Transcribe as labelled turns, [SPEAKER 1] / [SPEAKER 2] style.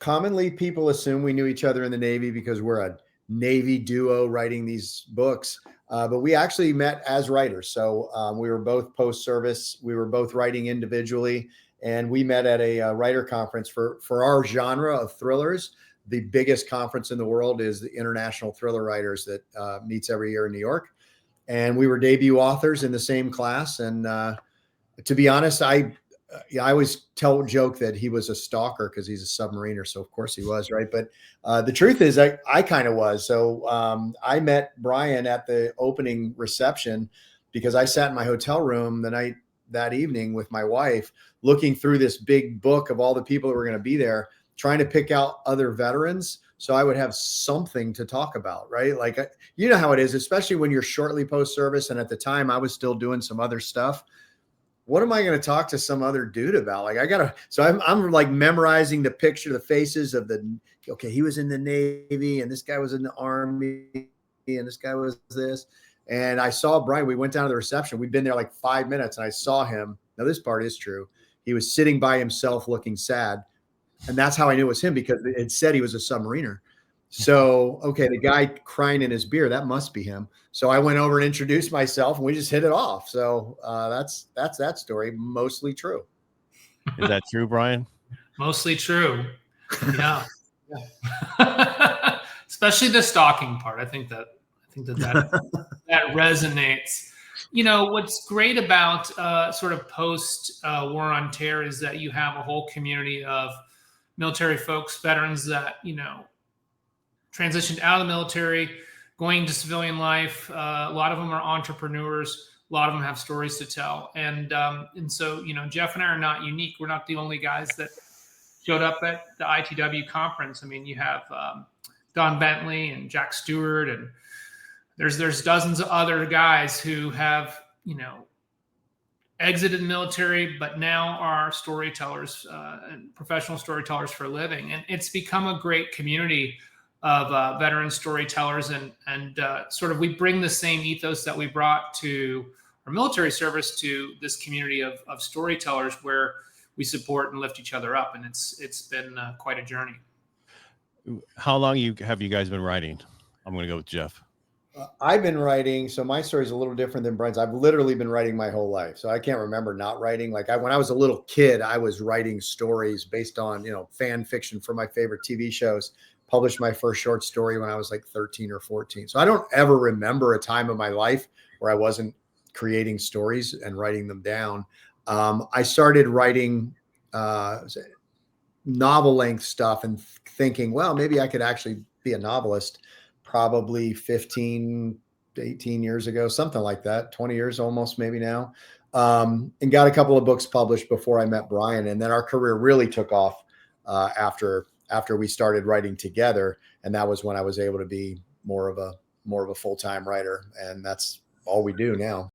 [SPEAKER 1] Commonly, people assume we knew each other in the Navy because we're a Navy duo writing these books. But we actually met as writers. So we were both post-service. We were both writing individually, and we met at a writer conference for our genre of thrillers. The biggest conference in the world is the International Thriller Writers that meets every year in New York. And we were debut authors in the same class. And to be honest, I always joke that he was a stalker because he's a submariner. So of course he was, right? But the truth is I kind of was. So I met Brian at the opening reception because I sat in my hotel room the night that evening with my wife, looking through this big book of all the people that were going to be there, trying to pick out other veterans. So I would have something to talk about, right? Like, you know how it is, especially when you're shortly post-service. And at the time I was still doing some other stuff. What am I going to talk to some other dude about? Like, so I'm like memorizing the picture, the faces of okay, he was in the Navy and this guy was in the Army and this guy was this. And I saw Brian, we went down to the reception. We'd been there like 5 minutes and I saw him. Now this part is true. He was sitting by himself looking sad. And that's how I knew it was him, because it said he was a submariner. So, okay, the guy crying in his beer, that must be him. So I went over and introduced myself and we just hit it off. So that's that story. Mostly true.
[SPEAKER 2] Is that true, Brian?
[SPEAKER 3] Mostly true. Yeah. Especially the stalking part. I think that resonates. You know, what's great about sort of post war on terror is that you have a whole community of military folks, veterans that, you know, transitioned out of the military, going to civilian life. A lot of them are entrepreneurs. A lot of them have stories to tell. And so, you know, Jeff and I are not unique. We're not the only guys that showed up at the ITW conference. I mean, you have Don Bentley and Jack Stewart, and there's dozens of other guys who have, you know, exited the military, but now are storytellers and professional storytellers for a living. And it's become a great community of veteran storytellers, and sort of we bring the same ethos that we brought to our military service to this community of storytellers, where we support and lift each other up. And it's been quite a journey.
[SPEAKER 2] How long have you guys been writing? I'm going to go with Jeff.
[SPEAKER 1] I've been writing. So my story is a little different than Brian's. I've literally been writing my whole life. So I can't remember not writing. Like when I was a little kid, I was writing stories based on, you know, fan fiction for my favorite TV shows. Published my first short story when I was like 13 or 14. So I don't ever remember a time of my life where I wasn't creating stories and writing them down. I started writing novel length stuff and thinking, well, maybe I could actually be a novelist, probably 15, 18 years ago, something like that, 20 years almost maybe now, and got a couple of books published before I met Brian. And then our career really took off after we started writing together. And that was when I was able to be more of a full-time writer. And that's all we do now.